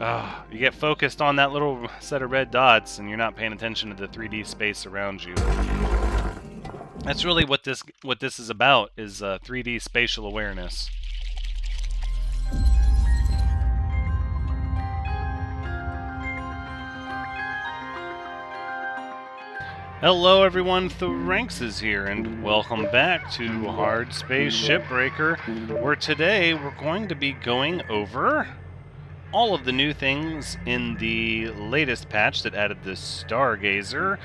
You get focused on that little set of red dots, and you're not paying attention to the 3D space around you. That's really what this is about, is 3D spatial awareness. Hello everyone, Ranks is here, and welcome back to Hardspace Shipbreaker, where today we're going to be going over all of the new things in the latest patch that added the Stargazer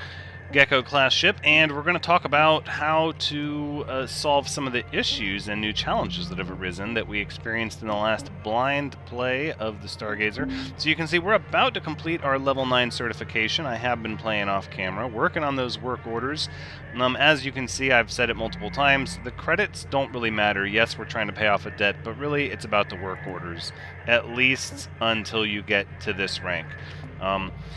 Gecko class ship, and we're going to talk about how to solve some of the issues and new challenges that have arisen that we experienced in the last blind play of the Stargazer. So you can see we're about to complete our level 9 certification. I have been playing off camera, working on those work orders. As you can see, I've said it multiple times, the credits don't really matter. Yes, we're trying to pay off a debt, but really it's about the work orders, at least until you get to this rank.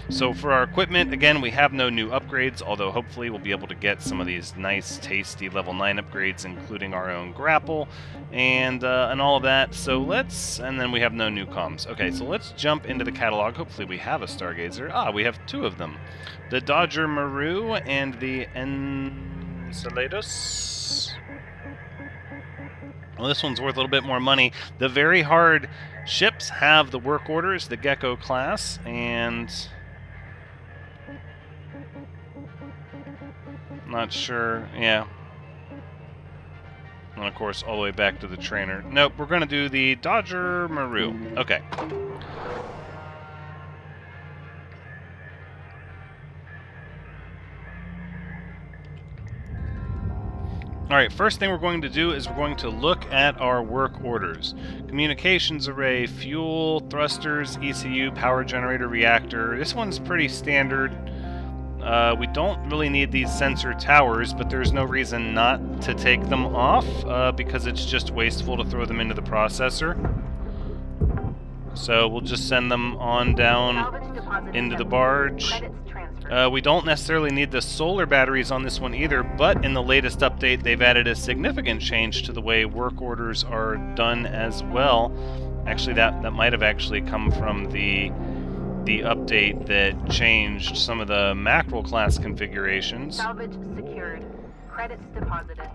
So for our equipment, again, we have no new upgrades, although hopefully we'll be able to get some of these nice, tasty level 9 upgrades, including our own grapple and all of that. So and then we have no new comms. Okay, so let's jump into the catalog. Hopefully we have a Stargazer. We have two of them. The Dodger Maru and the Enceladus. Well, this one's worth a little bit more money. The very hard ships have the work orders, the Gecko class, and not sure, yeah. And of course, all the way back to the trainer. Nope, we're going to do the Dodger Maru. Okay. Alright, first thing we're going to do is we're going to look at our work orders. Communications array, fuel, thrusters, ECU, power generator, reactor. This one's pretty standard. We don't really need these sensor towers, but there's no reason not to take them off, because it's just wasteful to throw them into the processor. So we'll just send them on down into the barge. We don't necessarily need the solar batteries on this one either, but in the latest update they've added a significant change to the way work orders are done as well. Actually, that might have actually come from the update that changed some of the mackerel class configurations. Salvage secured. Credits deposited.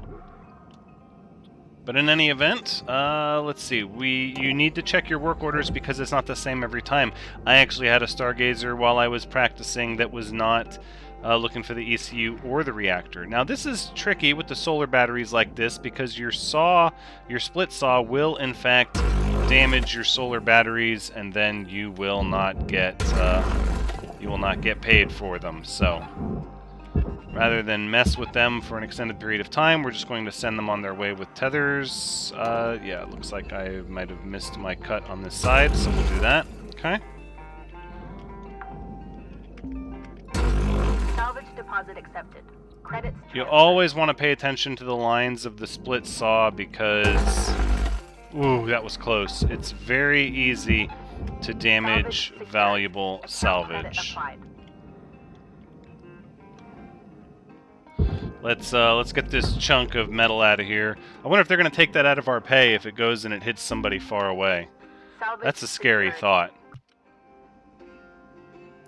But in any event, let's see, you need to check your work orders because it's not the same every time. I actually had a Stargazer while I was practicing that was not looking for the ECU or the reactor. Now this is tricky with the solar batteries like this because your split saw will in fact damage your solar batteries, and then you will not get paid for them. So rather than mess with them for an extended period of time, we're just going to send them on their way with tethers. Yeah, it looks like I might have missed my cut on this side, so we'll do that. Okay. Salvage deposit accepted. Credits transferred. You always want to pay attention to the lines of the split saw because... Ooh, that was close. It's very easy to damage valuable salvage. Let's get this chunk of metal out of here. I wonder if they're going to take that out of our pay if it goes and it hits somebody far away. That's a scary thought.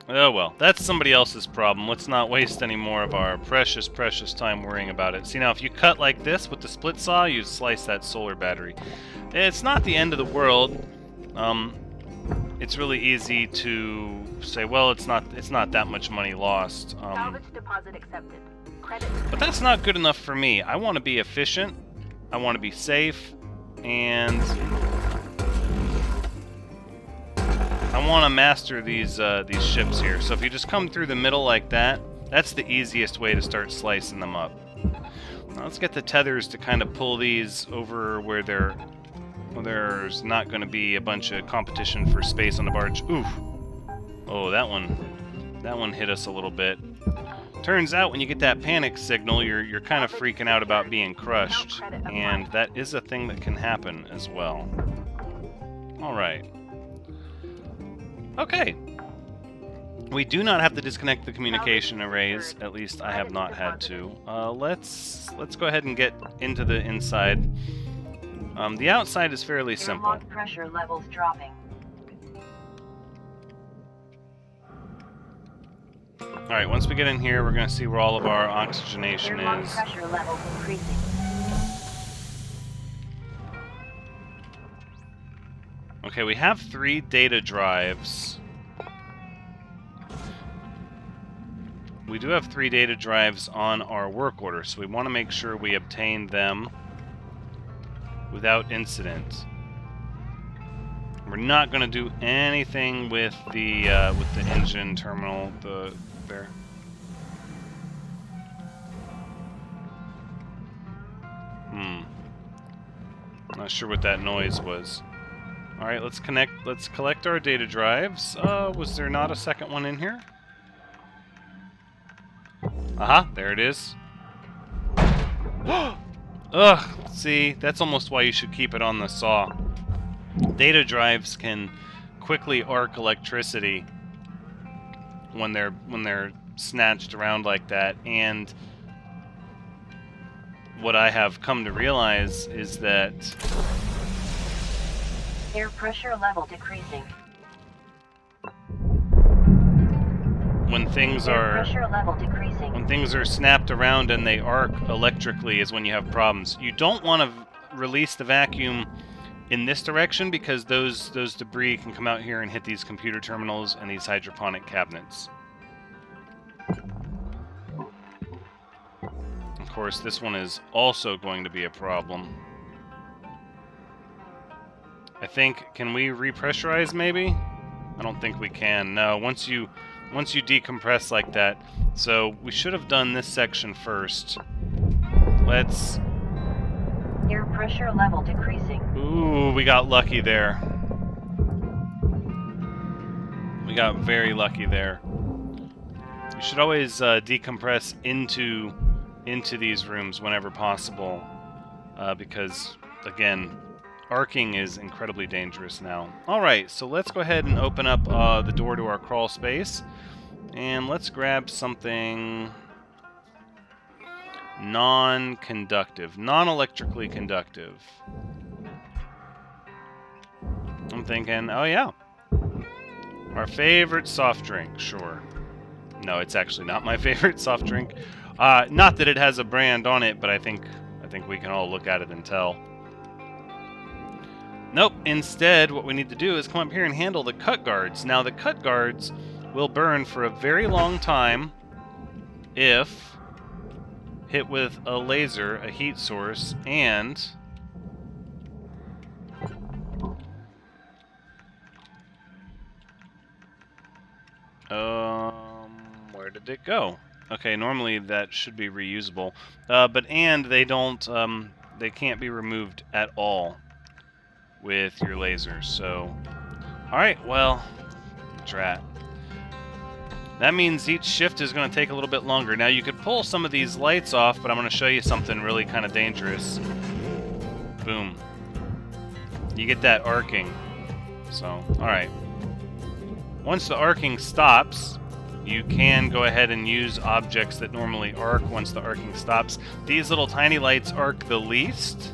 Oh well, that's somebody else's problem. Let's not waste any more of our precious, precious time worrying about it. See, now if you cut like this with the split saw, you slice that solar battery. It's not the end of the world. It's really easy to say, well, it's not that much money lost. Salvage deposit accepted. But that's not good enough for me. I want to be efficient, I want to be safe, and I want to master these ships here. So if you just come through the middle like that, that's the easiest way to start slicing them up. Now let's get the tethers to kind of pull these over where there's not going to be a bunch of competition for space on the barge. Oof. Oh, that one hit us a little bit. Turns out when you get that panic signal, you're kind of freaking out about being crushed, and that is a thing that can happen as well. Alright. Okay. We do not have to disconnect the communication arrays, at least I have not had to. Let's go ahead and get into the inside. The outside is fairly simple. Pressure levels dropping. Alright, once we get in here, we're going to see where all of our oxygenation Airlock is. pressure levels increasing. Okay, we have 3 data drives. We do have 3 data drives on our work order, so we want to make sure we obtain them without incident. We're not going to do anything with the engine terminal there. Not sure what that noise was. All right, let's collect our data drives. Was there not a second one in here? Aha, there it is. Ugh, see, that's almost why you should keep it on the saw. Data drives can quickly arc electricity when they're snatched around like that, and what I have come to realize is that Air pressure level decreasing. when things Air are pressure level decreasing. when things are snapped around and they arc electrically is when you have problems. You don't want to release the vacuum in this direction because those debris can come out here and hit these computer terminals and these hydroponic cabinets. Of course, this one is also going to be a problem. I think, can we repressurize maybe? I don't think we can. No, once you decompress like that. So we should have done this section first. Let's... Air pressure level decreasing. Ooh, we got lucky there. We got very lucky there. You should always decompress into these rooms whenever possible, because, again, arcing is incredibly dangerous now. Alright, so let's go ahead and open up the door to our crawl space, and let's grab something non-conductive, non-electrically conductive. I'm thinking, oh yeah, our favorite soft drink, sure. No, it's actually not my favorite soft drink. Not that it has a brand on it, but I think we can all look at it and tell. Nope, instead what we need to do is come up here and handle the cut guards. Now the cut guards will burn for a very long time if hit with a laser, a heat source, and where did it go? Okay, normally that should be reusable, but they don't, they can't be removed at all with your lasers. So, all right, well, drat. That means each shift is going to take a little bit longer. Now you could pull some of these lights off, but I'm going to show you something really kind of dangerous. Boom. You get that arcing. So, all right. Once the arcing stops, you can go ahead and use objects that normally arc once the arcing stops. These little tiny lights arc the least,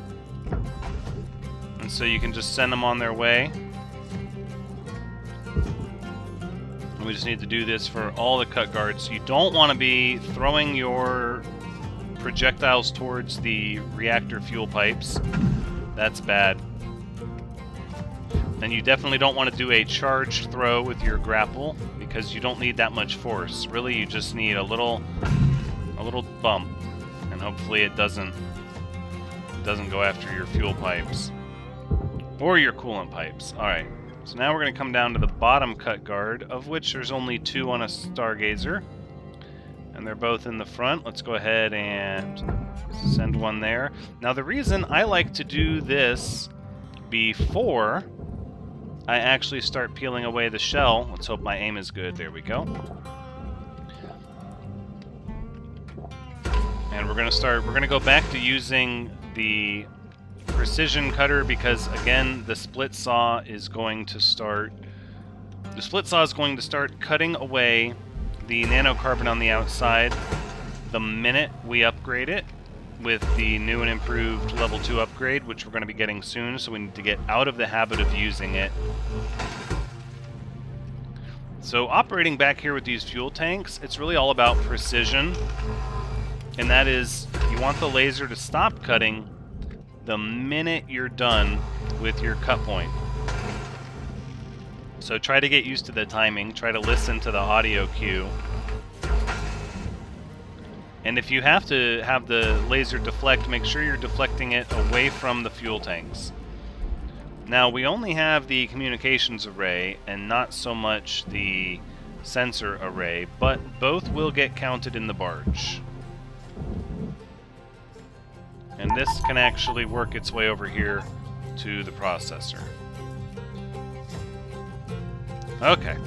and so you can just send them on their way. And we just need to do this for all the cut guards. You don't want to be throwing your projectiles towards the reactor fuel pipes. That's bad. And you definitely don't want to do a charged throw with your grapple, because you don't need that much force. Really, you just need a little bump, and hopefully it doesn't go after your fuel pipes or your coolant pipes. All right. So now we're going to come down to the bottom cut guard, of which there's only 2 on a Stargazer, and they're both in the front. Let's go ahead and send one there. Now the reason I like to do this before I actually start peeling away the shell, let's hope my aim is good, there we go. And we're going to go back to using the precision cutter, because again the split saw is going to start cutting away the nanocarbon on the outside the minute we upgrade it with the new and improved level 2 upgrade, which we're going to be getting soon, so we need to get out of the habit of using it. So operating back here with these fuel tanks, it's really all about precision. And that is, you want the laser to stop cutting the minute you're done with your cut point. So try to get used to the timing, try to listen to the audio cue. And if you have to have the laser deflect, make sure you're deflecting it away from the fuel tanks. Now, we only have the communications array and not so much the sensor array, but both will get counted in the barge. And this can actually work its way over here to the processor. Okay.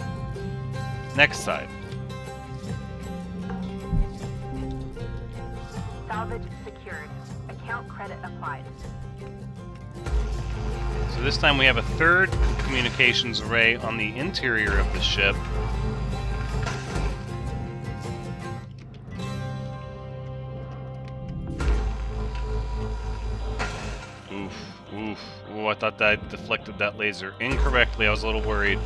Next side. Salvage secured. Account credit applied. So this time we have a third communications array on the interior of the ship. Oof. Ooh, I thought that I deflected that laser incorrectly. I was a little worried.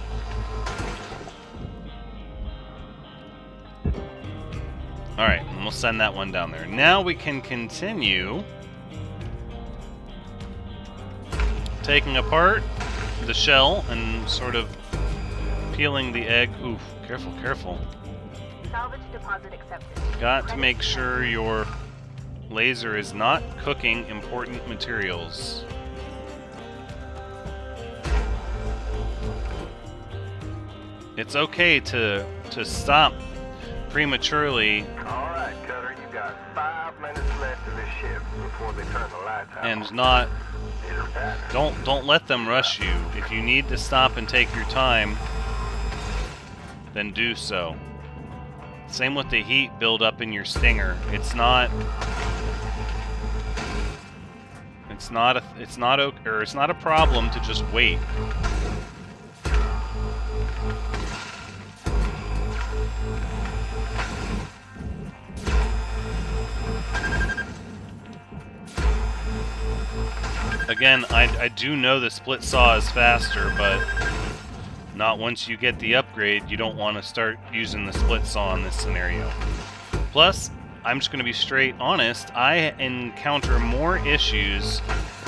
Alright, and we'll send that one down there. Now we can continue taking apart the shell and sort of peeling the egg. Oof, careful, careful. Salvage deposit accepted. Got to make sure your laser is not cooking important materials. It's okay to stop prematurely. Alright, Cutter, you got 5 minutes left of this ship before they turn the lights out. And not... Don't let them rush you. If you need to stop and take your time, then do so. Same with the heat build up in your Stinger. It's not a problem to just wait. Again, I do know the split saw is faster, but not once you get the upgrade. You don't want to start using the split saw in this scenario. Plus, I'm just going to be straight honest, I encounter more issues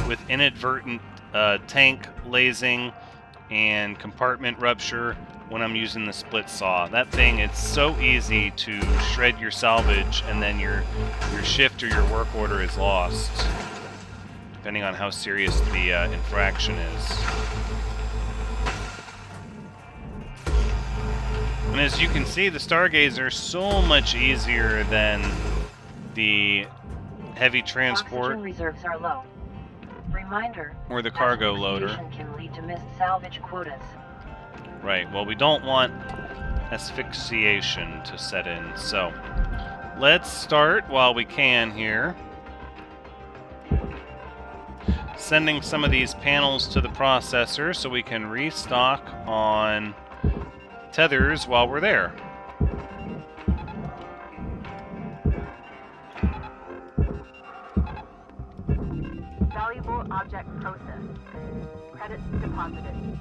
with inadvertent tank lasing and compartment rupture when I'm using the split saw. That thing, it's so easy to shred your salvage and then your shift or your work order is lost, depending on how serious the infraction is. And as you can see, the Stargazer is so much easier than the heavy transport. Oxygen reserves are low. Reminder. Or the cargo loader. Can lead to missed salvage quotas. Right, well, we don't want asphyxiation to set in, so let's start while we can here. Sending some of these panels to the processor so we can restock on tethers while we're there. Valuable object processed. Credits deposited.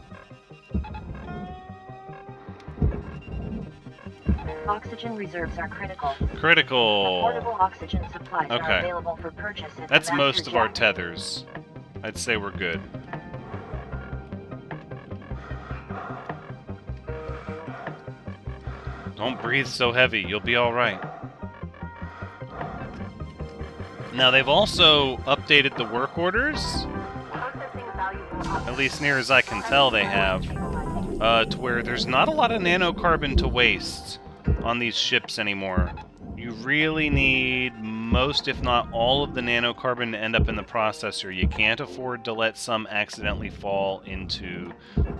Oxygen reserves are critical. Critical. Portable oxygen supplies Okay. are available for purchase at That's the most master of our jack. tethers. I'd say we're good. Don't breathe so heavy, you'll be alright. Now, they've also updated the work orders, Processing valuable at least near as I can tell they have, to where there's not a lot of nanocarbon to waste on these ships anymore. You really need most, if not all, of the nanocarbon to end up in the processor. You can't afford to let some accidentally fall into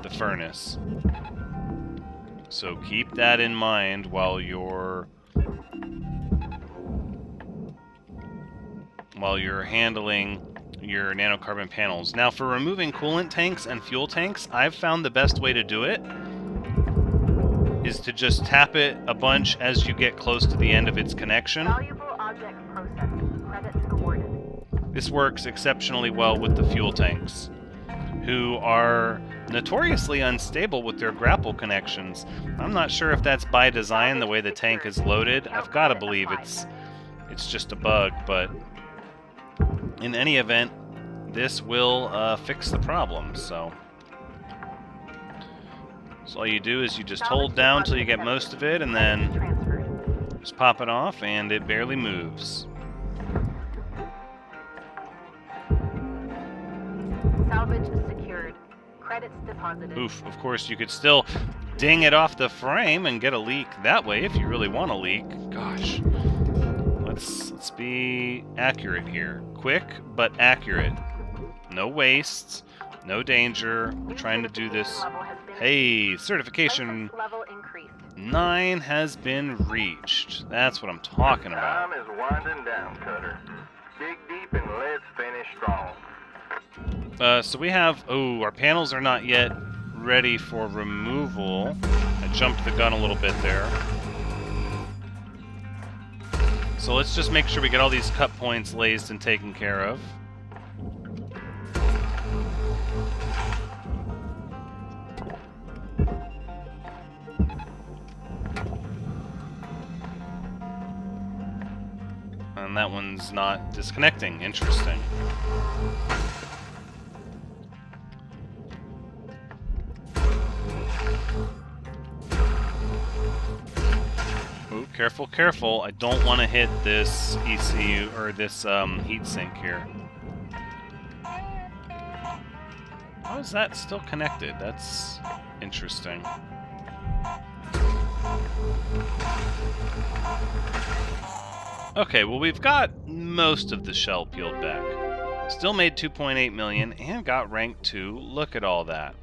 the furnace. So keep that in mind while you're handling your nanocarbon panels. Now, for removing coolant tanks and fuel tanks, I've found the best way to do it is to just tap it a bunch as you get close to the end of its connection. Valuable object processed. Credits awarded. This works exceptionally well with the fuel tanks. who are notoriously unstable with their grapple connections. I'm not sure if that's by design, the way the tank is loaded. I've got to believe it's just a bug, but in any event, this will fix the problem. So all you do is you just hold down till you get most of it, and then just pop it off, and it barely moves. Salvage secured. Credits deposited. Oof, of course you could still ding it off the frame and get a leak that way if you really want a leak. Gosh. Let's be accurate here. Quick, but accurate. No wastes, no danger. We're trying to do this. Hey, certification Level increased. 9 has been reached. That's what I'm talking about. Time is winding down, Cutter. Dig deep and let's finish strong. So we have... Oh, our panels are not yet ready for removal. I jumped the gun a little bit there. So let's just make sure we get all these cut points lased and taken care of. And that one's not disconnecting. Interesting. Ooh, careful, careful. I don't want to hit this ECU, or this heatsink here. How is that still connected? That's interesting. Okay, well, we've got most of the shell peeled back. Still made 2.8 million and got rank 2. Look at all that.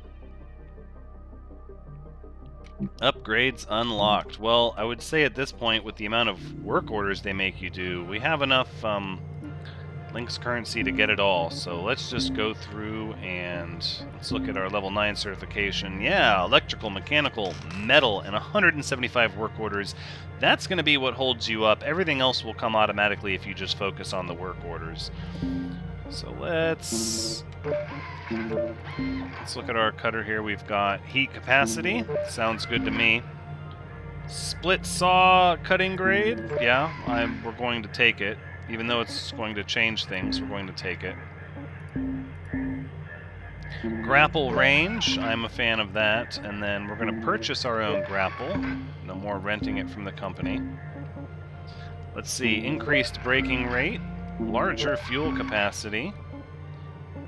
Upgrades unlocked. Well, I would say at this point, with the amount of work orders they make you do, we have enough LYNX currency to get it all. So let's just go through and let's look at our level 9 certification. Yeah, electrical, mechanical, metal, and 175 work orders. That's going to be what holds you up. Everything else will come automatically if you just focus on the work orders. So let's look at our cutter here. We've got heat capacity. Sounds good to me. Split saw cutting grade. Yeah, we're going to take it. Even though it's going to change things, we're going to take it. Grapple range. I'm a fan of that. And then we're going to purchase our own grapple. No more renting it from the company. Let's see. Increased braking rate. Larger fuel capacity.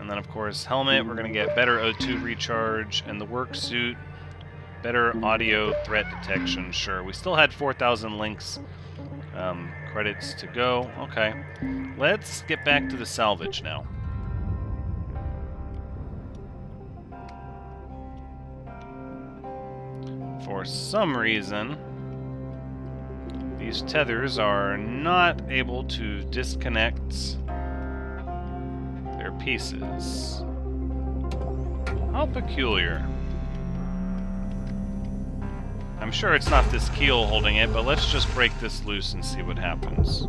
And then, of course, helmet. We're going to get better O2 recharge. And the work suit, better audio threat detection. Sure. We still had 4,000 LYNX credits to go. Okay. Let's get back to the salvage now. For some reason, these tethers are not able to disconnect their pieces. How peculiar. I'm sure it's not this keel holding it, but let's just break this loose and see what happens.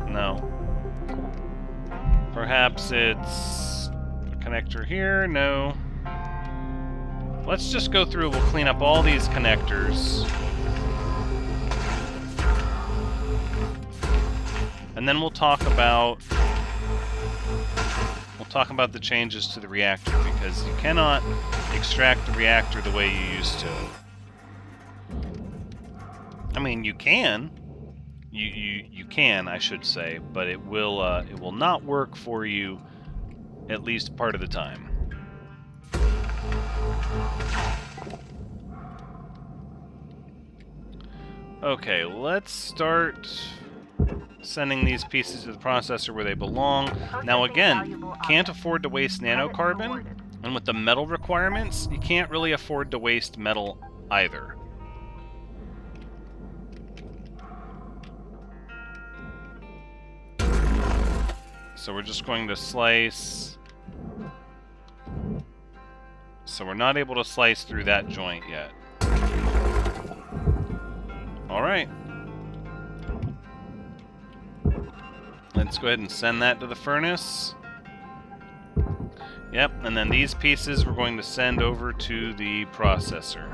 No. Perhaps it's a connector here? No. Let's just go through, we'll clean up all these connectors. And then we'll talk about the changes to the reactor, because you cannot extract the reactor the way you used to. I mean, you can. You can, I should say, but it will not work for you at least part of the time. Okay, let's start sending these pieces to the processor where they belong. Now again, can't afford to waste nanocarbon, and with the metal requirements, you can't really afford to waste metal either. So we're just going to slice. So we're not able to slice through that joint yet. Alright. Let's go ahead and send that to the furnace. Yep, and then these pieces we're going to send over to the processor.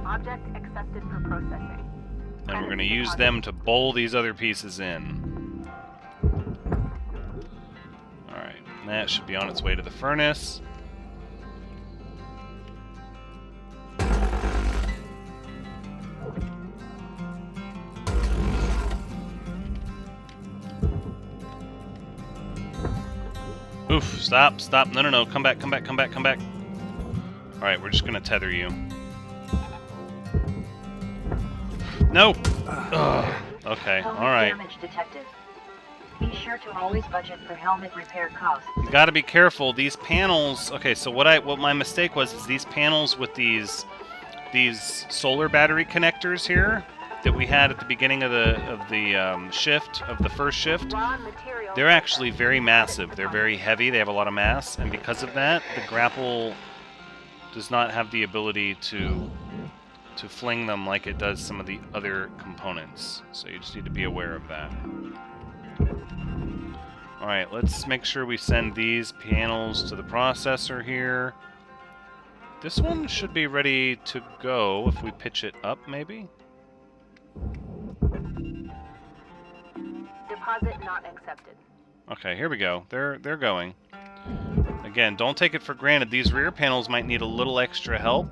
Object accepted for processing. And we're going to use them to bowl these other pieces in. Alright, that should be on its way to the furnace. Oof, stop, stop. No, no, no. Come back, come back, come back, come back. Alright, we're just going to tether you. No! Ugh. Okay, alright. Damage detected. Be sure to always budget for helmet repair costs. You gotta be careful. These panels... Okay, so what my mistake was is these panels with these solar battery connectors here that we had at the beginning of the first shift, they're actually very massive. They're very heavy. They have a lot of mass, and because of that, the grapple does not have the ability to fling them like it does some of the other components. So you just need to be aware of that. Alright, let's make sure we send these panels to the processor here. This one should be ready to go if we pitch it up, maybe? Deposit not accepted. Okay, here we go. They're going. Again, don't take it for granted. These rear panels might need a little extra help,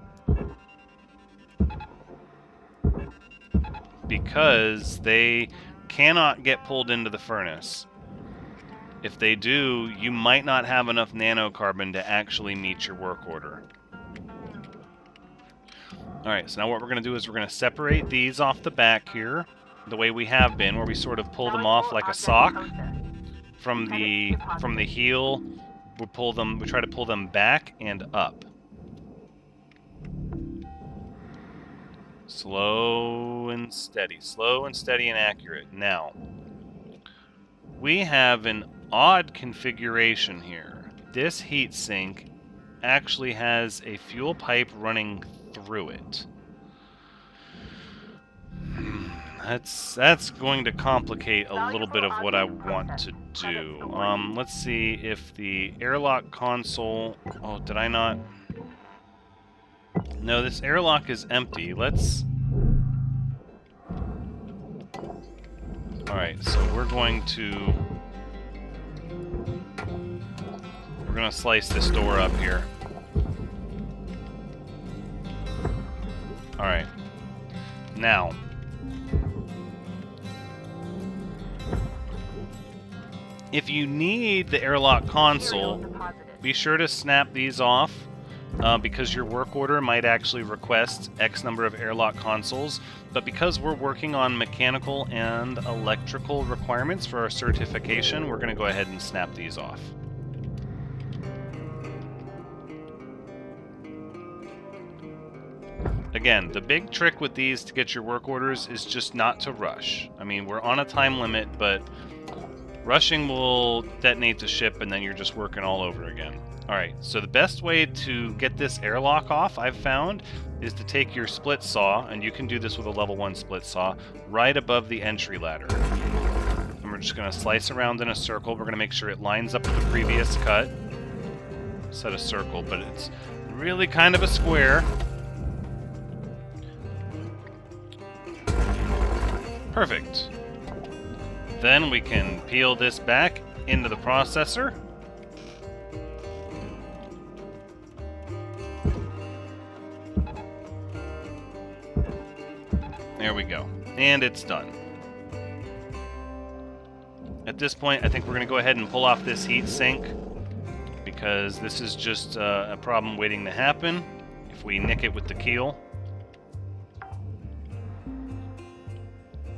because they cannot get pulled into the furnace. If they do, you might not have enough nanocarbon to actually meet your work order. Alright, so now what we're going to do is we're going to separate these off the back here, the way we have been, where we sort of pull them off like a sock. From the heel, we try to pull them back and up. Slow and steady and accurate. Now, we have an odd configuration here. This heatsink actually has a fuel pipe running through it. That's going to complicate a little bit of what I want to do. Let's see if the airlock console... Oh, did I not... No, this airlock is empty. Let's... Alright, so we're going to slice this door up here. Alright. Now, if you need the airlock console, be sure to snap these off, because your work order might actually request X number of airlock consoles, but because we're working on mechanical and electrical requirements for our certification, we're going to go ahead and snap these off. Again, the big trick with these to get your work orders is just not to rush. I mean, we're on a time limit, but rushing will detonate the ship and then you're just working all over again. Alright, so the best way to get this airlock off, I've found, is to take your split saw, and you can do this with a level 1 split saw, right above the entry ladder. And we're just going to slice around in a circle. We're going to make sure it lines up with the previous cut. Said a circle, but it's really kind of a square. Perfect. Then we can peel this back into the processor. There we go. And it's done. At this point, I think we're going to go ahead and pull off this heat sink, because this is just a problem waiting to happen if we nick it with the keel.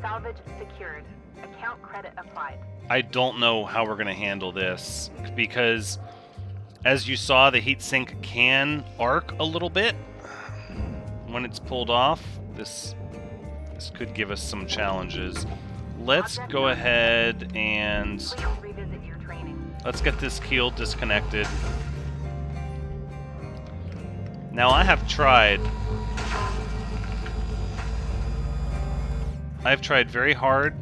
Salvage secured. Account credit applied. I don't know how we're going to handle this, because as you saw, the heatsink can arc a little bit when it's pulled off. This could give us some challenges. Let's go ahead and Please revisit your training. let's get this keel disconnected. Now, I've tried very hard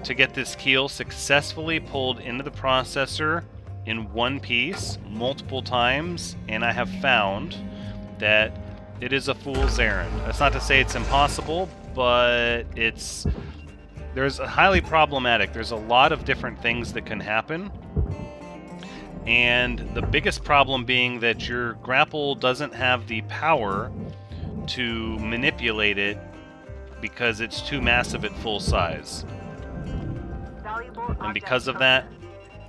to get this keel successfully pulled into the processor in one piece multiple times, and I have found that it is a fool's errand. That's not to say it's impossible, but there's a highly problematic. There's a lot of different things that can happen, and the biggest problem being that your grapple doesn't have the power to manipulate it because it's too massive at full size. And because of that,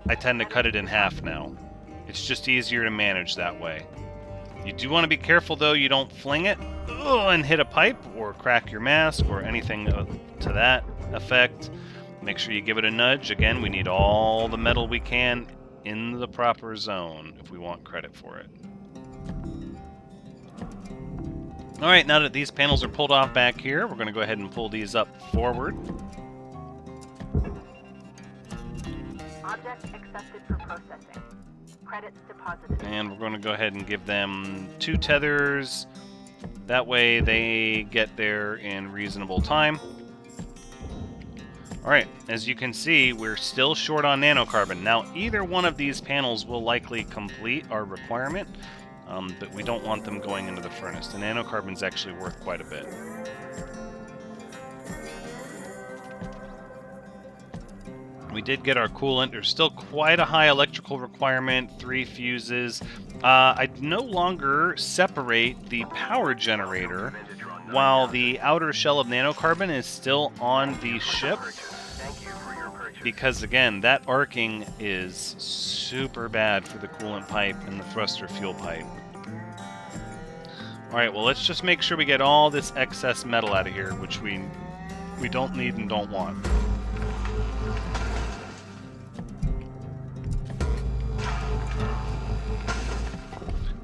I tend to cut it in half now. It's just easier to manage that way. You do want to be careful, though, you don't fling it and hit a pipe or crack your mask or anything to that effect. Make sure you give it a nudge. Again, we need all the metal we can in the proper zone if we want credit for it. Alright, now that these panels are pulled off back here, we're going to go ahead and pull these up forward. Object accepted for processing. Credits deposited. And we're going to go ahead and give them 2 tethers. That way they get there in reasonable time. Alright, as you can see, we're still short on nanocarbon. Now, either one of these panels will likely complete our requirement, but we don't want them going into the furnace. The nanocarbon's actually worth quite a bit. We did get our coolant. There's still quite a high electrical requirement, 3 fuses. I no longer separate the power generator while the outer shell of nanocarbon is still on the ship, because again, that arcing is super bad for the coolant pipe and the thruster fuel pipe. Alright, well, let's just make sure we get all this excess metal out of here, which we don't need and don't want.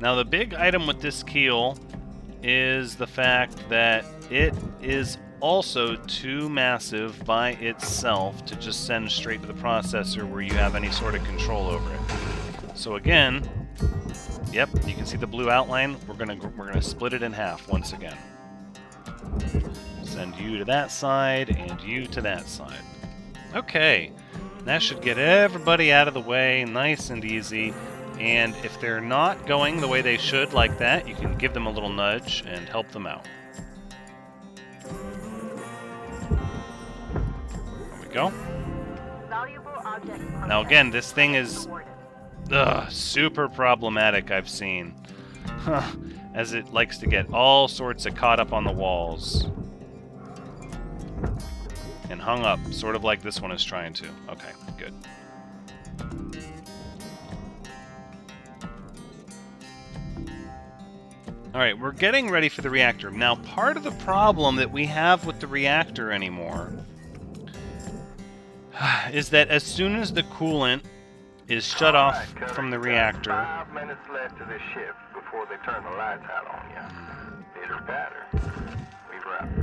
Now, the big item with this keel is the fact that it is also too massive by itself to just send straight to the processor where you have any sort of control over it. So again, yep, you can see the blue outline. We're gonna split it in half once again. Send you to that side and you to that side. Okay, that should get everybody out of the way, nice and easy. And if they're not going the way they should like that, you can give them a little nudge and help them out. There we go. Now again, this thing is super problematic, I've seen. As it likes to get all sorts of caught up on the walls. And hung up, sort of like this one is trying to. Okay, good. Alright, we're getting ready for the reactor. Now, part of the problem that we have with the reactor anymore is that as soon as the coolant is shut off from the reactor... 5 minutes left to this shift before they turn the lights out on you. Pitter patter. We've wrapped.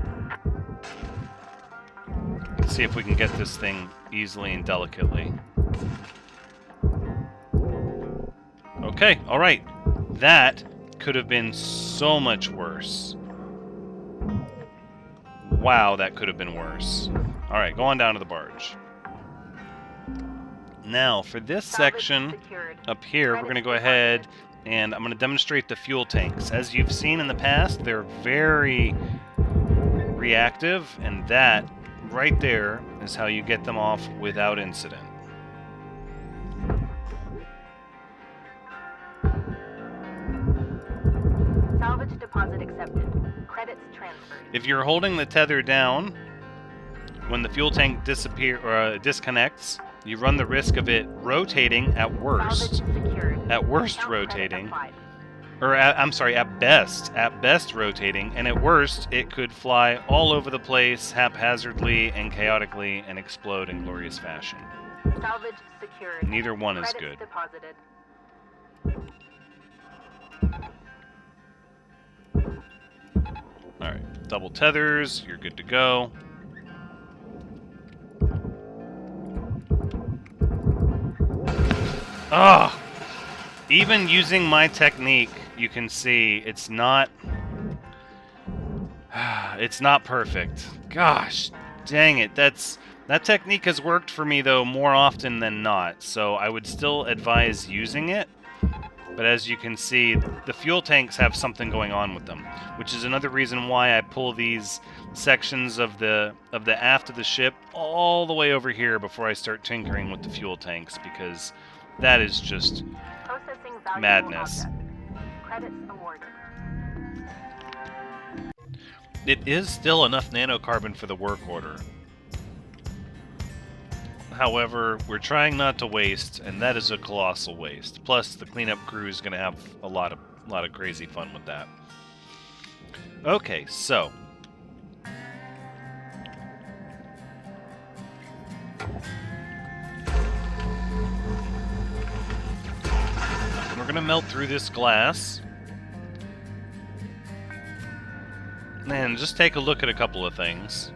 Let's see if we can get this thing easily and delicately. Okay, alright. That could have been so much worse. Wow, that could have been worse. Alright, go on down to the barge. Now, for this section up here, we're going to go ahead and I'm going to demonstrate the fuel tanks. As you've seen in the past, they're very reactive, and that right there is how you get them off without incident. Salvage deposit accepted. Credits transferred. If you're holding the tether down, when the fuel tank disconnects, you run the risk of it rotating at worst. Salvage secured. At worst Account rotating. credit applied. Or, I'm sorry, at best rotating, and at worst, it could fly all over the place haphazardly and chaotically and explode in glorious fashion. Salvage secured. Neither one is Credits good. deposited. Alright, double tethers, you're good to go. Ah! Even using my technique, you can see it's not perfect. Gosh, Dang it, that technique has worked for me, though, more often than not, so I would still advise using it. But as you can see, the fuel tanks have something going on with them, which is another reason why I pull these sections of the aft of the ship all the way over here before I start tinkering with the fuel tanks, because that is just Processing valuable madness. object. Credits awarded. It is still enough nanocarbon for the work order. However, we're trying not to waste, and that is a colossal waste. Plus, the cleanup crew is going to have a lot of crazy fun with that. Okay, so we're going to melt through this glass. And just take a look at a couple of things.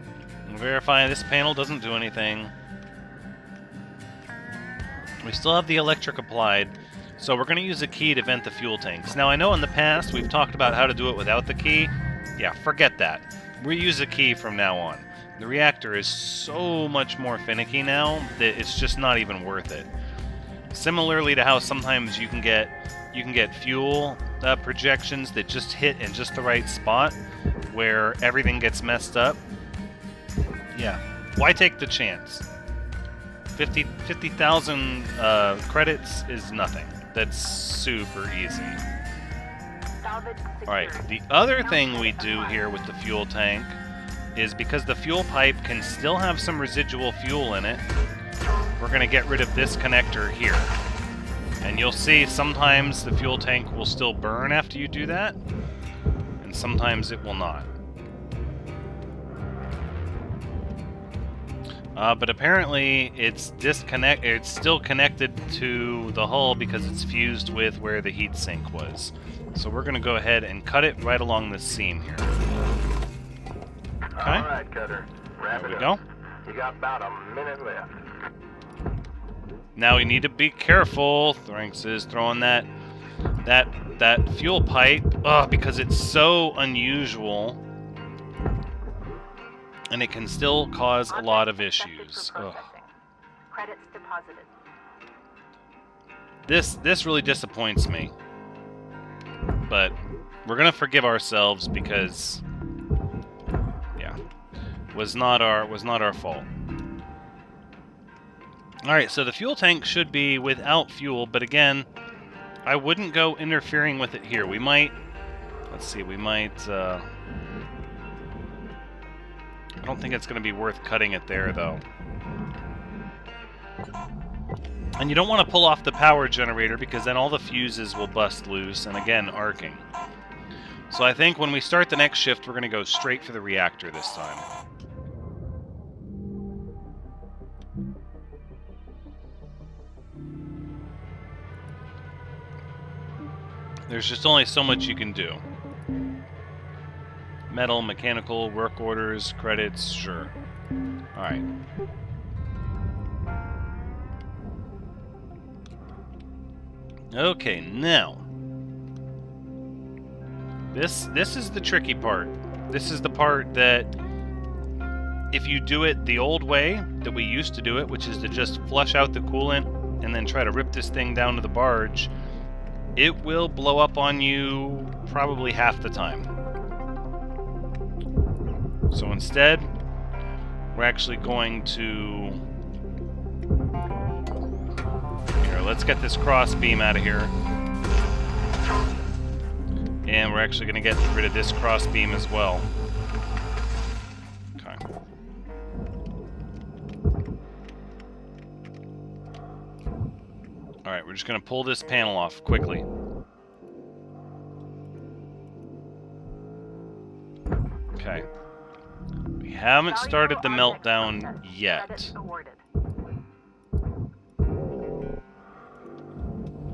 And verify this panel doesn't do anything. We still have the electric applied, so we're going to use a key to vent the fuel tanks. Now, I know in the past we've talked about how to do it without the key. Yeah, forget that. We use a key from now on. The reactor is so much more finicky now that it's just not even worth it. Similarly to how sometimes you can get fuel projections that just hit in just the right spot, where everything gets messed up. Yeah, why take the chance? 50,000 credits is nothing. That's super easy. Salvage secured. Alright, the other thing we do here with the fuel tank is, because the fuel pipe can still have some residual fuel in it, we're going to get rid of this connector here. And you'll see sometimes the fuel tank will still burn after you do that, and sometimes it will not. But apparently it's still connected to the hull because it's fused with where the heatsink was. So we're going to go ahead and cut it right along this seam here. Okay. All right, Cutter. Wrap There it we go. up. You got about a minute left. Now we need to be careful. Thranx is throwing that fuel pipe because it's so unusual, and it can still cause a lot of issues. Credits deposited. This really disappoints me, but we're gonna forgive ourselves because, yeah, was not our fault. All right, so the fuel tank should be without fuel, but again, I wouldn't go interfering with it here. We might, let's see, we might. I don't think it's going to be worth cutting it there, though. And you don't want to pull off the power generator, because then all the fuses will bust loose, and again, arcing. So I think when we start the next shift, we're going to go straight for the reactor this time. There's just only so much you can do. Metal, mechanical, work orders, credits, sure. Alright. Okay, now. This is the tricky part. This is the part that, if you do it the old way that we used to do it, which is to just flush out the coolant and then try to rip this thing down to the barge, it will blow up on you probably half the time. So instead, we're actually going to... Here, let's get this cross beam out of here. And we're actually going to get rid of this cross beam as well. Okay. Alright, we're just going to pull this panel off quickly. Okay. We haven't started the meltdown yet.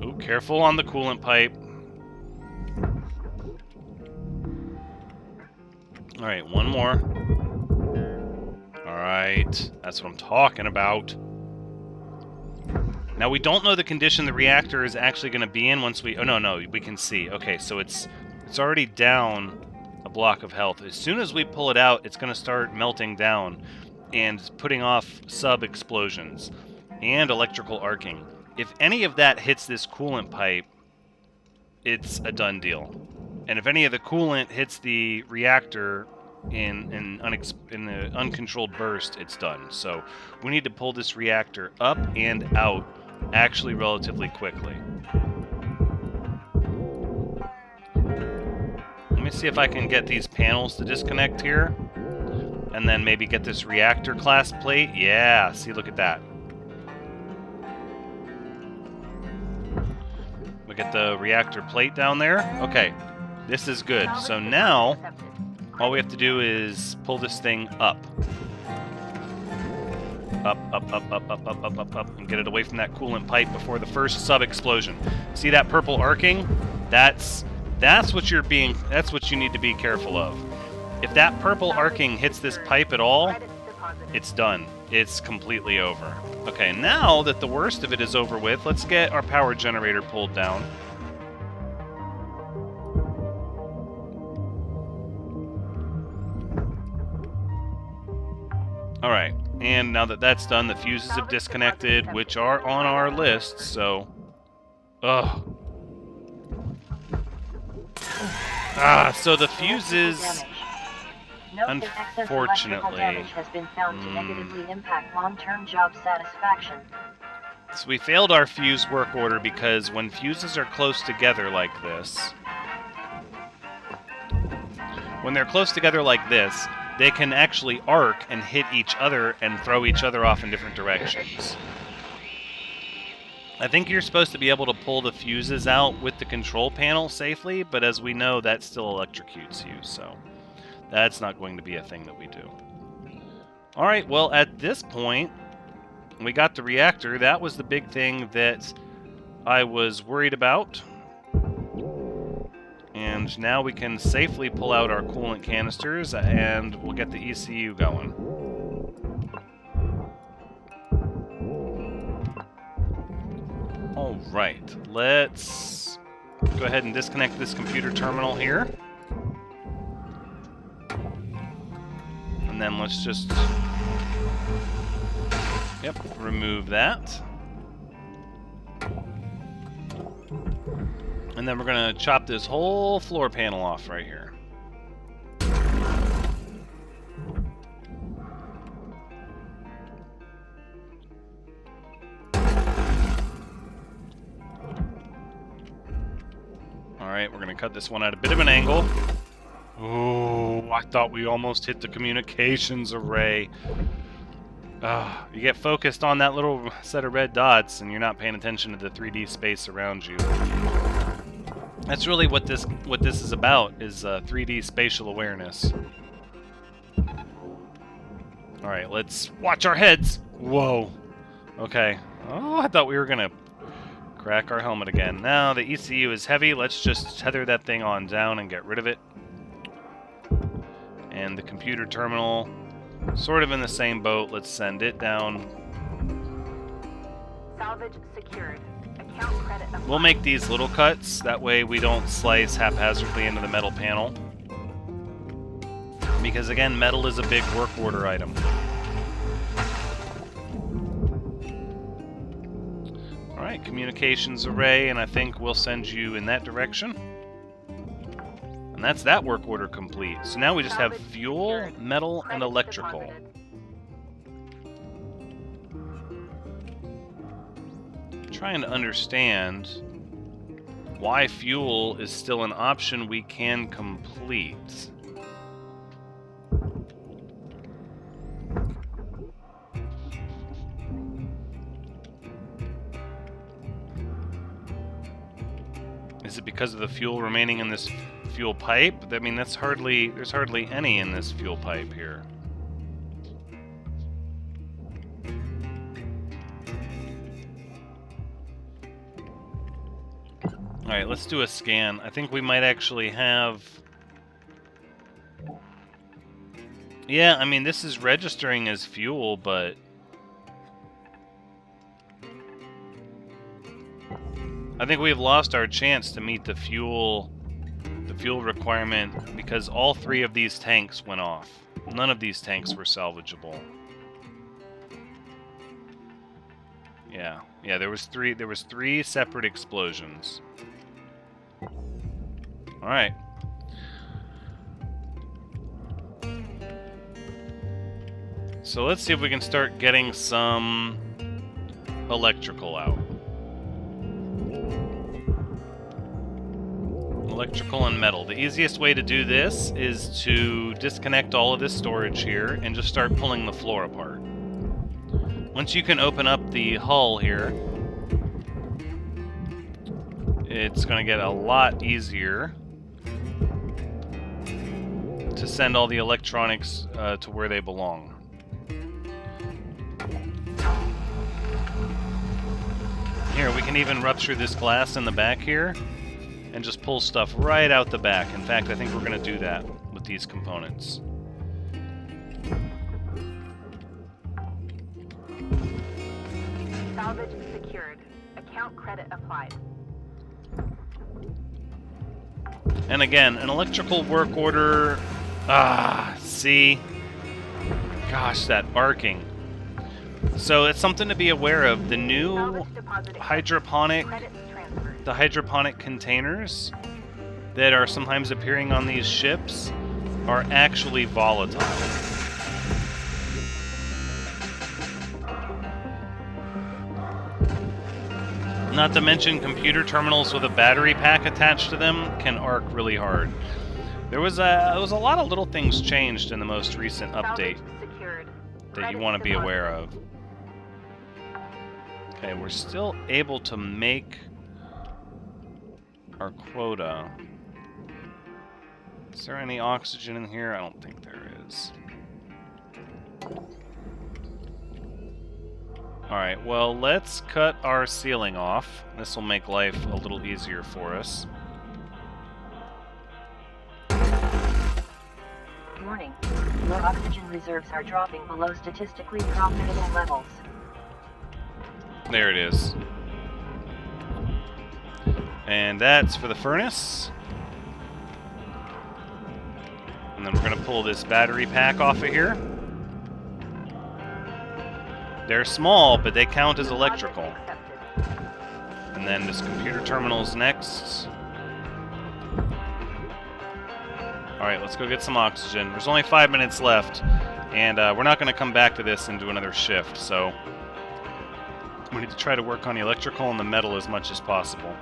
Oh, careful on the coolant pipe. Alright, one more. Alright, that's what I'm talking about. Now, we don't know the condition the reactor is actually going to be in once we... Oh, no, we can see. Okay, so it's already down a block of health. As soon as we pull it out, it's going to start melting down. and putting off sub-explosions and electrical arcing. If any of that hits this coolant pipe, it's a done deal. And if any of the coolant hits the reactor in the uncontrolled burst, it's done. So we need to pull this reactor up and out actually relatively quickly. Let me see if I can get these panels to disconnect here. And then maybe get this reactor class plate. Yeah, see, look at that. We get the reactor plate down there. Okay, this is good. So now, all we have to do is pull this thing up. Up, and get it away from that coolant pipe before the first sub-explosion. See that purple arcing? That's what you need to be careful of. If that purple arcing hits this pipe at all, it's done. It's completely over. Okay, now that the worst of it is over with, let's get our power generator pulled down. Alright, and now that that's done, the fuses have disconnected, which are on our list, so... Ugh. So the fuses... Unfortunately, damage has been found to negatively impact long-term job satisfaction. So we failed our fuse work order because when fuses are close together like this, they can actually arc and hit each other and throw each other off in different directions. I think you're supposed to be able to pull the fuses out with the control panel safely, but as we know, that still electrocutes you, so... That's not going to be a thing that we do. Alright, well, at this point, we got the reactor. That was the big thing that I was worried about. And now we can safely pull out our coolant canisters, and we'll get the ECU going. Alright, let's go ahead and disconnect this computer terminal here. And then let's just, remove that. And then we're going to chop this whole floor panel off right here. Alright, we're going to cut this one at a bit of an angle. Oh, I thought we almost hit the communications array. You get focused on that little set of red dots, and you're not paying attention to the 3D space around you. That's really what this is about, is 3D spatial awareness. Alright, let's watch our heads! Whoa. Okay. Oh, I thought we were gonna crack our helmet again. Now, the ECU is heavy. Let's just tether that thing on down and get rid of it. And the computer terminal, sort of in the same boat. Let's send it down. Salvage secured. Account credit applied. We'll make these little cuts. That way we don't slice haphazardly into the metal panel. Because again, metal is a big work order item. Alright, communications array, and I think we'll send you in that direction. And that's that work order complete. So now we just have fuel, metal, and electrical. Trying to understand why fuel is still an option we can complete. Is it because of the fuel remaining in this fuel pipe? I mean, there's hardly any in this fuel pipe here. Alright, let's do a scan. I think we might actually have... Yeah, I mean, this is registering as fuel, but... I think we've lost our chance to meet the fuel requirement because all three of these tanks went off. None of these tanks were salvageable. Yeah. Yeah, there was three separate explosions. Alright. So let's see if we can start getting some electrical out. Electrical and metal. The easiest way to do this is to disconnect all of this storage here and just start pulling the floor apart. Once you can open up the hull here, it's going to get a lot easier to send all the electronics to where they belong. Here, we can even rupture this glass in the back here and just pull stuff right out the back. In fact, I think we're going to do that with these components. Salvage secured. Account credit applied. And again, an electrical work order... see? Gosh, that arcing. So it's something to be aware of. The new hydroponic containers that are sometimes appearing on these ships are actually volatile. Not to mention computer terminals with a battery pack attached to them can arc really hard. There was a lot of little things changed in the most recent update that you want to be aware of. Okay, we're still able to make our quota. Is there any oxygen in here? I don't think there is. Alright, well, let's cut our ceiling off. This will make life a little easier for us. Warning. Your oxygen reserves are dropping below statistically profitable levels. There it is. And that's for the furnace. And then we're going to pull this battery pack off of here. They're small, but they count as electrical. And then this computer terminal's next. Alright, let's go get some oxygen. There's only 5 minutes left, and we're not going to come back to this and do another shift, so we need to try to work on the electrical and the metal as much as possible.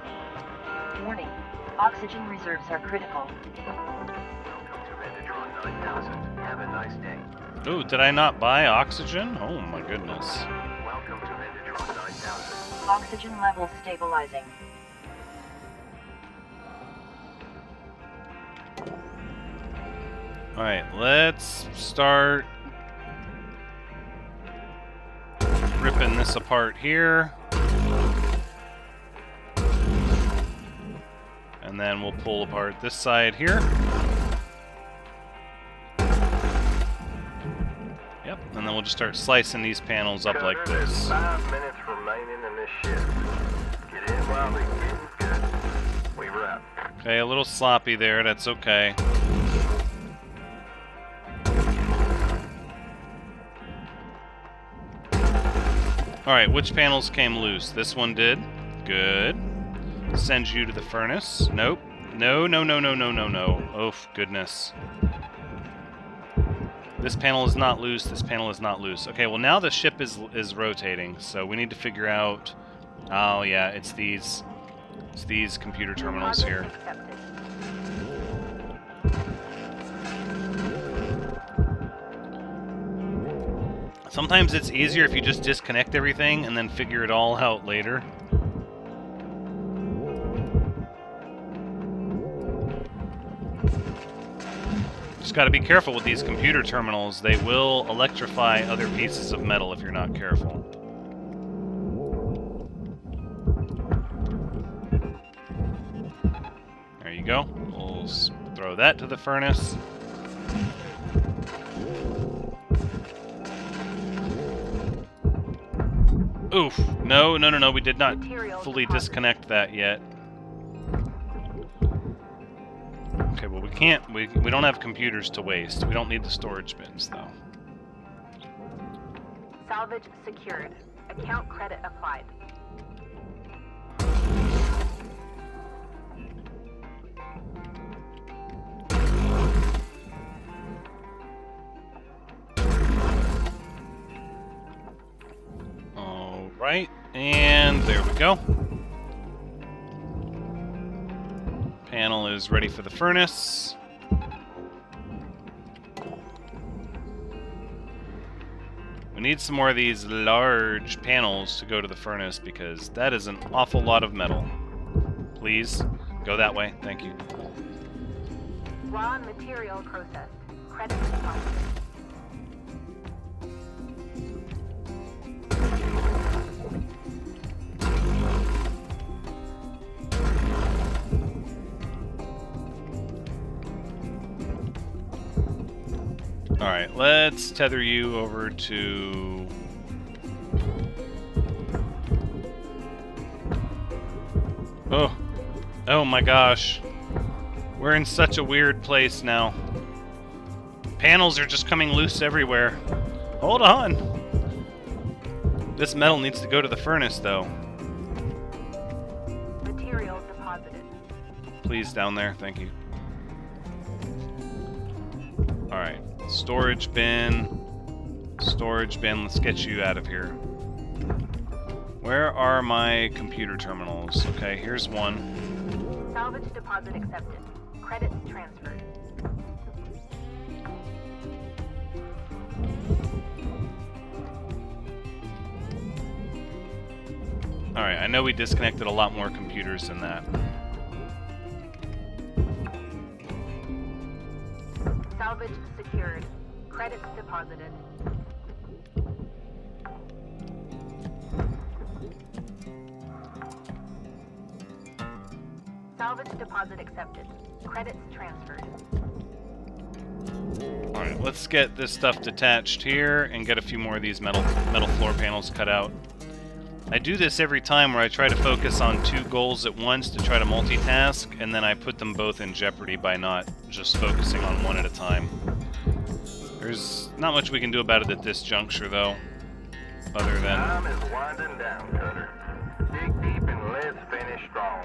Warning. Oxygen reserves are critical. Have a nice day. Ooh, did I not buy oxygen? Oh my goodness. Welcome to Metatron 9000. Oxygen levels stabilizing. Alright, let's start ripping this apart here. And then we'll pull apart this side here. Yep, and then we'll just start slicing these panels up like this. 5 minutes remaining in this shift. Get in while they're getting good. We wrap. Okay, a little sloppy there, that's okay. Alright, which panels came loose? This one did. Good. Send you to the furnace. Nope. No, no, no, no, no, no, no. Oh, goodness. This panel is not loose. This panel is not loose. Okay, well now the ship is rotating, so we need to figure out... Oh, yeah, it's these computer terminals here. Sometimes it's easier if you just disconnect everything and then figure it all out later. Just got to be careful with these computer terminals. They will electrify other pieces of metal if you're not careful. There you go. We'll throw that to the furnace. Oof. No, no, no, no. We did not fully disconnect that yet. Okay, well, we can't. We don't have computers to waste. We don't need the storage bins, though. Salvage secured. Account credit applied. All right, and there we go. Panel is ready for the furnace. We need some more of these large panels to go to the furnace because that is an awful lot of metal. Please, go that way. Thank you. Raw material processed. Credit deposited. Alright, let's tether you over to... Oh. Oh my gosh. We're in such a weird place now. Panels are just coming loose everywhere. Hold on! This metal needs to go to the furnace, though. Material deposited. Please, down there. Thank you. Alright. Storage bin. Storage bin. Let's get you out of here. Where are my computer terminals? Okay, here's one. Salvage deposit accepted. Credits transferred. Alright, I know we disconnected a lot more computers than that. Salvage secured. Credits deposited. Salvage deposit accepted. Credits transferred. Alright, let's get this stuff detached here and get a few more of these metal floor panels cut out. I do this every time where I try to focus on two goals at once to try to multitask, and then I put them both in jeopardy by not just focusing on one at a time. There's not much we can do about it at this juncture, though, other than... Time is winding down, Cutter. Dig deep and let's finish strong.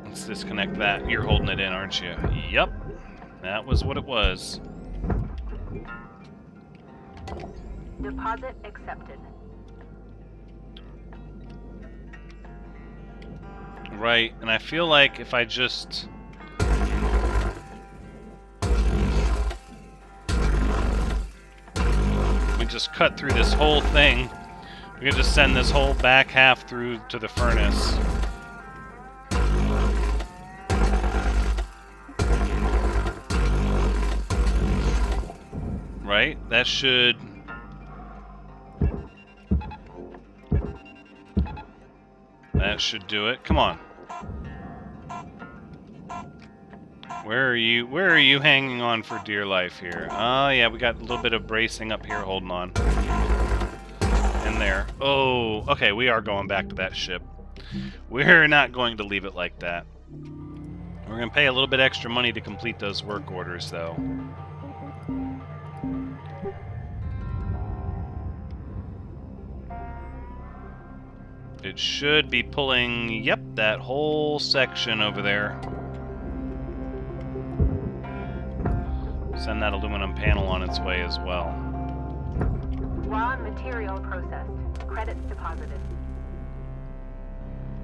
Let's disconnect that. You're holding it in, aren't you? Yep. That was what it was. Deposit accepted. Right, and I feel like if I just... we just cut through this whole thing, we could just send this whole back half through to the furnace. Right? That should... that should do it. Come on. Where are you hanging on for dear life here? Oh, yeah, we got a little bit of bracing up here holding on. In there. Oh, okay, we are going back to that ship. We're not going to leave it like that. We're going to pay a little bit extra money to complete those work orders, though. It should be pulling, yep, that whole section over there. Send that aluminum panel on its way as well. Raw material processed. Credits deposited.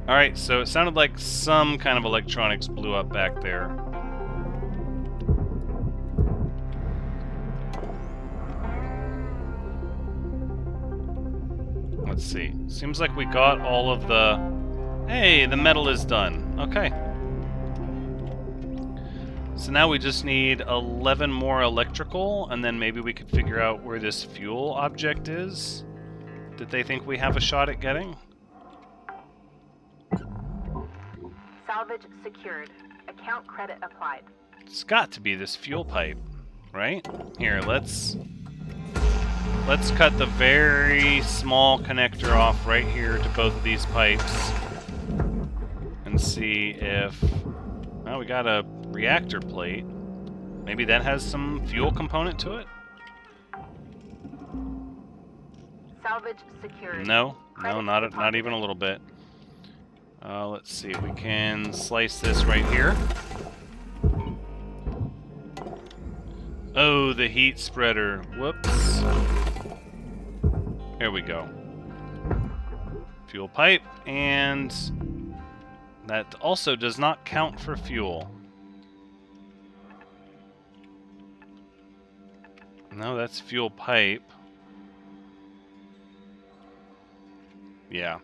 Alright, so it sounded like some kind of electronics blew up back there. Let's see. Seems like we got all of the... Hey, the metal is done. Okay. So now we just need 11 more electrical, and then maybe we could figure out where this fuel object is that they think we have a shot at getting. Salvage secured. Account credit applied. It's got to be this fuel pipe, right? Here, let's cut the very small connector off right here to both of these pipes and see if... well, we got a reactor plate. Maybe that has some fuel component to it? Salvage secured. No, Credits not deposited. even a little bit. Let's see. We can slice this right here. Oh, the heat spreader. Whoops. Here we go. Fuel pipe, and that also does not count for fuel. No, that's fuel pipe. Yeah.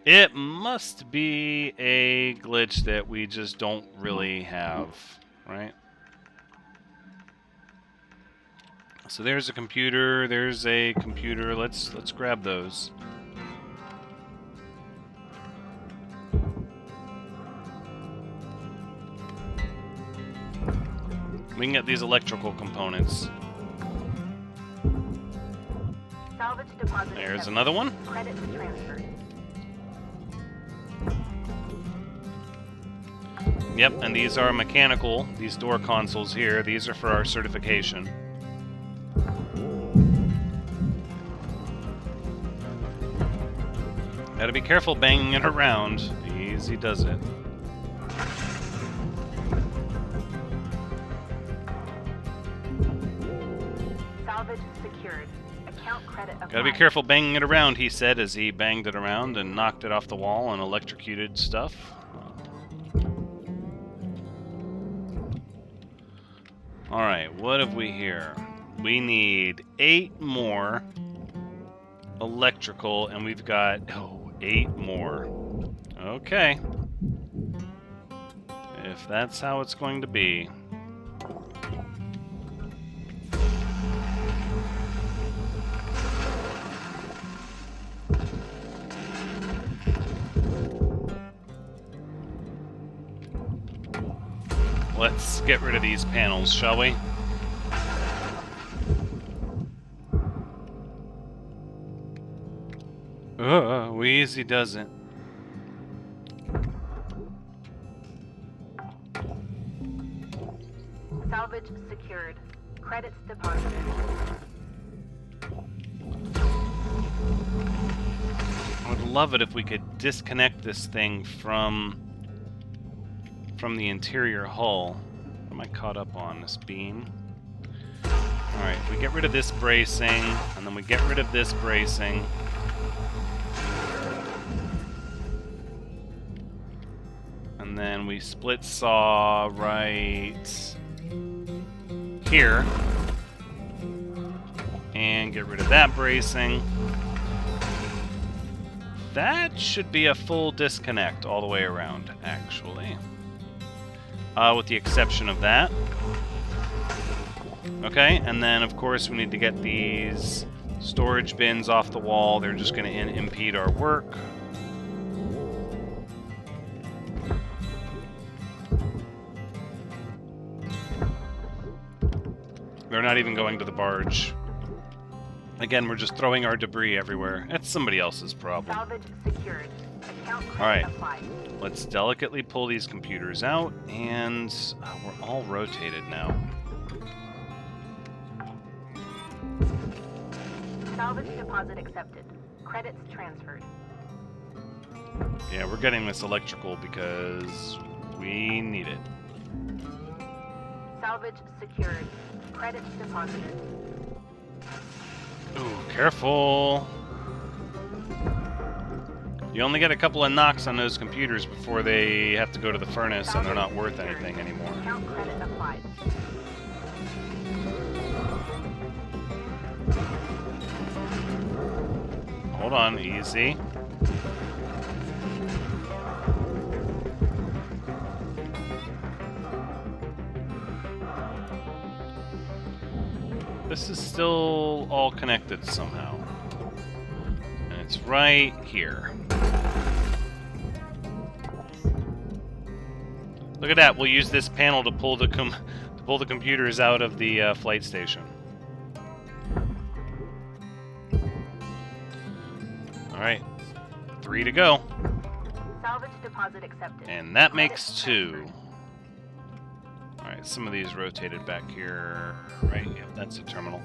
It must be a glitch that we just don't really have, right? So there's a computer, there's a computer. Let's grab those. We can get these electrical components. Salvage deposit There's accepted. another one. Credits transferred. Yep, and these are mechanical, these door consoles here. These are for our certification. Gotta be careful banging it around. Easy does it. Salvage secured. Account credit applied. Gotta be careful banging it around, he said as he banged it around and knocked it off the wall and electrocuted stuff. Alright, what have we here? We need 8 more electrical, and we've got, 8 more. Okay. If that's how it's going to be. Let's get rid of these panels, shall we? Wheezy doesn't. Salvage secured. Credits deposited. I would love it if we could disconnect this thing from the interior hull. What am I caught up on? This beam? Alright, if we get rid of this bracing, and then we get rid of this bracing. And then we split saw right here. And get rid of that bracing. That should be a full disconnect all the way around, actually. With the exception of that. Okay, and then of course we need to get these storage bins off the wall. They're just going to impede our work. They're not even going to the barge. Again, we're just throwing our debris everywhere. That's somebody else's problem. Salvage secured. Account credit Alright. applied. Let's delicately pull these computers out, and we're all rotated now. Salvage deposit accepted. Credits transferred. Yeah, we're getting this electrical because we need it. Salvage secured. Credits deposited. Ooh, careful! You only get a couple of knocks on those computers before they have to go to the furnace and they're not worth anything anymore. Account credit applied. Hold on, easy. This is still all connected somehow. And it's right here. Look at that, we'll use this panel to pull the computers out of the flight station. Alright, 3 to go. Salvage deposit accepted. And that makes 2. Alright, some of these rotated back here. Right, yep, that's a terminal.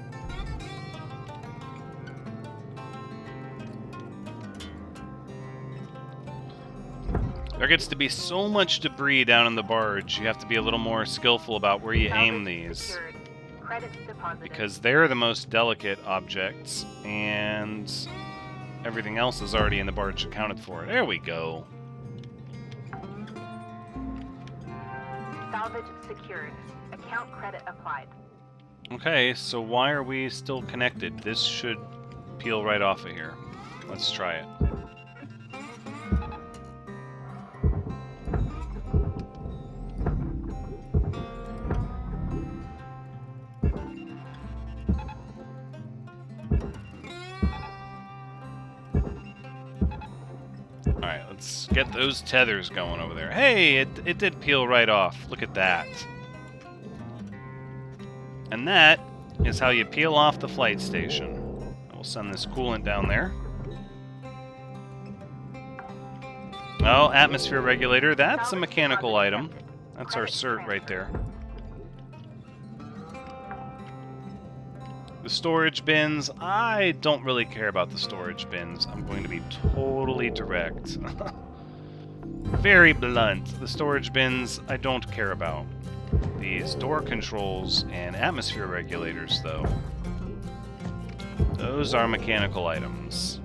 There gets to be so much debris down in the barge, you have to be a little more skillful about where you aim these. Secured. Credits deposited. Because they're the most delicate objects, and everything else is already in the barge accounted for. There we go. Salvage secured. Account credit applied. Okay, so why are we still connected? This should peel right off of here. Let's try it. Alright, let's get those tethers going over there. Hey, it did peel right off. Look at that. And that is how you peel off the flight station. We'll send this coolant down there. Oh, atmosphere regulator. That's a mechanical item. That's our cert right there. The storage bins. I don't really care about the storage bins. I'm going to be totally direct. Very blunt. The storage bins I don't care about. These door controls and atmosphere regulators, though. Those are mechanical items.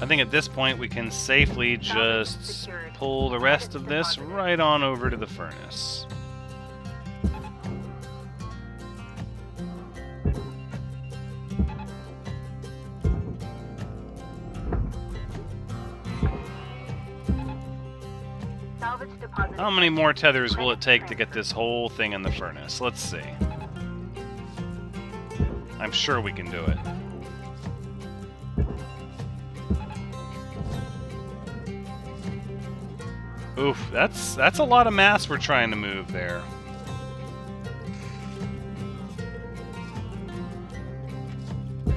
I think at this point we can safely just pull the rest of this right on over to the furnace. How many more tethers will it take to get this whole thing in the furnace? Let's see. I'm sure we can do it. Oof, that's a lot of mass we're trying to move there.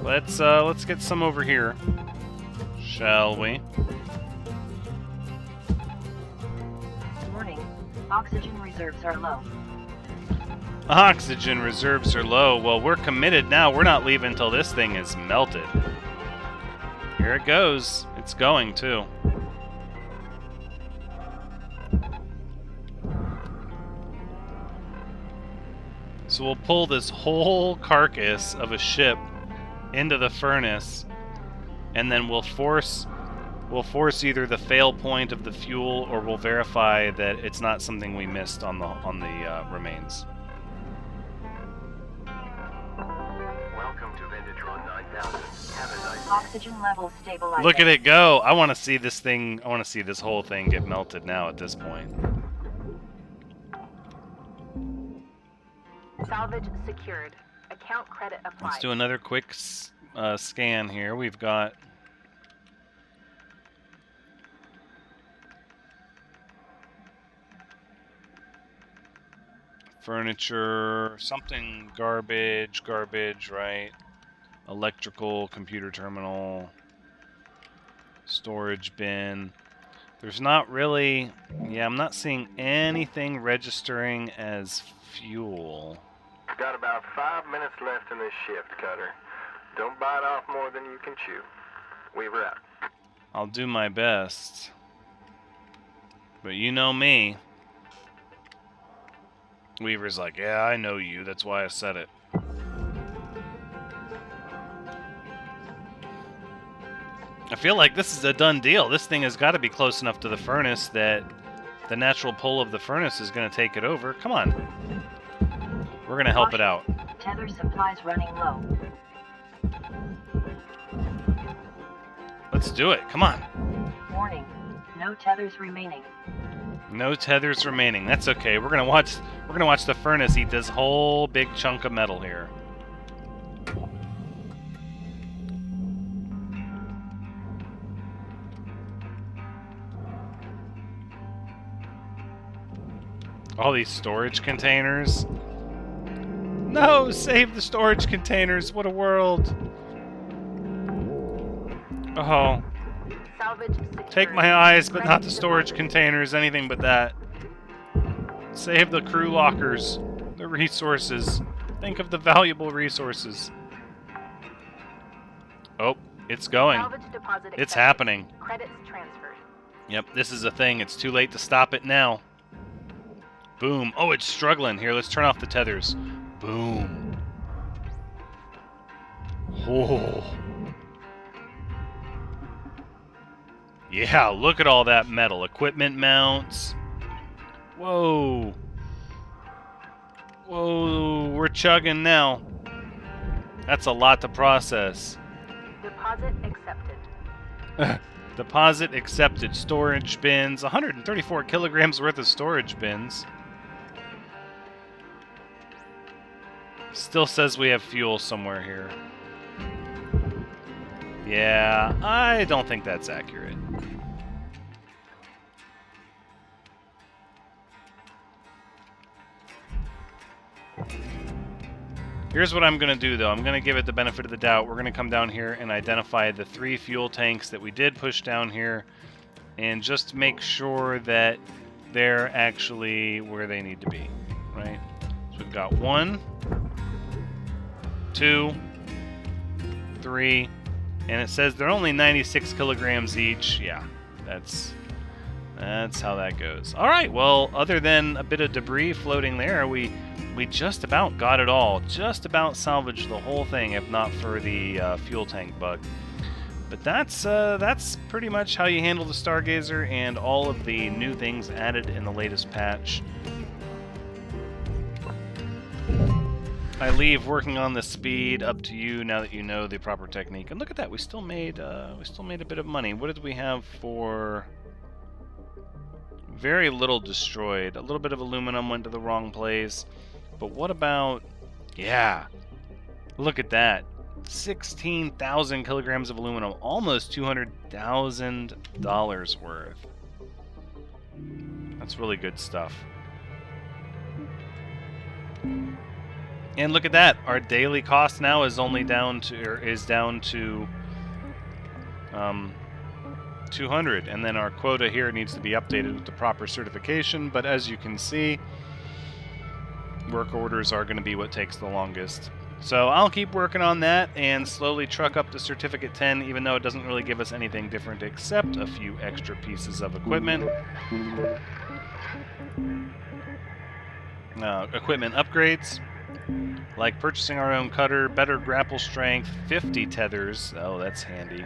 Let's get some over here, shall we? Warning, oxygen reserves are low. Oxygen reserves are low. Well, we're committed now. We're not leaving until this thing is melted. Here it goes. It's going, too. So we'll pull this whole carcass of a ship into the furnace, and then we'll force either the fail point of the fuel, or we'll verify that it's not something we missed on the remains. Welcome to Vintatron 9000. Have a nice Oxygen levels stabilized. Look at it go! I want to see this thing. I want to see this whole thing get melted now. At this point. Salvage secured. Account credit applied. Let's do another quick scan here. We've got furniture, something garbage, right? Electrical, computer terminal, storage bin. There's not really... Yeah, I'm not seeing anything registering as fuel. Got about 5 minutes left in this shift, Cutter. Don't bite off more than you can chew. Weaver out. I'll do my best. But you know me. Weaver's like, yeah, I know you. That's why I said it. I feel like this is a done deal. This thing has got to be close enough to the furnace that the natural pull of the furnace is going to take it over. Come on. We're going to help it out. Tether supplies running low. Let's do it. Come on. Warning, no tethers remaining. No tethers remaining. That's okay. We're gonna watch the furnace eat this whole big chunk of metal here. All these storage containers. No, save the storage containers. What a world. Oh. Salvage secured. Take my eyes, but not the storage containers. Anything but that. Save the crew lockers. The resources. Think of the valuable resources. Oh, It's going. Salvage deposit It's accepted. happening. Credits transferred. Yep, this is a thing. It's too late to stop it now. Boom. Oh, it's struggling. Here, let's turn off the tethers. Boom. Oh. Yeah, look at all that metal. Equipment mounts. Whoa. Whoa, we're chugging now. That's a lot to process. Deposit accepted. Deposit accepted. Storage bins. 134 kilograms worth of storage bins. Still says we have fuel somewhere here. Yeah, I don't think that's accurate. Here's what I'm going to do, though. I'm going to give it the benefit of the doubt. We're going to come down here and identify the 3 fuel tanks that we did push down here and just make sure that they're actually where they need to be, right? So we've got 1, 2, 3, and it says they're only 96 kilograms each. Yeah, that's how that goes. All right, well, other than a bit of debris floating there, we just about got it all. Just about salvaged the whole thing, if not for the fuel tank bug. But that's pretty much how you handle the Stargazer and all of the new things added in the latest patch. I leave working on the speed up to you now that you know the proper technique. And look at that, we still made a bit of money. What did we have for? Very little destroyed. A little bit of aluminum went to the wrong place. But what about... Yeah. Look at that. 16,000 kilograms of aluminum. Almost $200,000 worth. That's really good stuff. And look at that. Our daily cost now is only down to 200, and then our quota here needs to be updated with the proper certification, but as you can see, work orders are going to be what takes the longest. So I'll keep working on that and slowly truck up to Certificate 10, even though it doesn't really give us anything different except a few extra pieces of equipment. Equipment upgrades, like purchasing our own cutter, better grapple strength, 50 tethers, oh that's handy.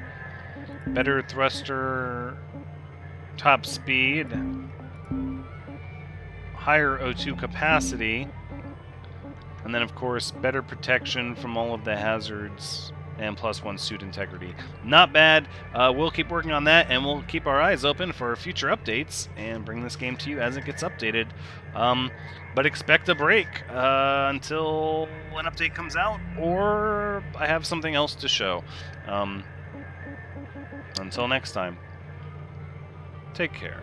Better thruster top speed, higher O2 capacity, and then of course better protection from all of the hazards and +1 suit integrity. Not bad. We'll keep working on that, and we'll keep our eyes open for future updates and bring this game to you as it gets updated. But expect a break until an update comes out, or I have something else to show. Until next time, take care.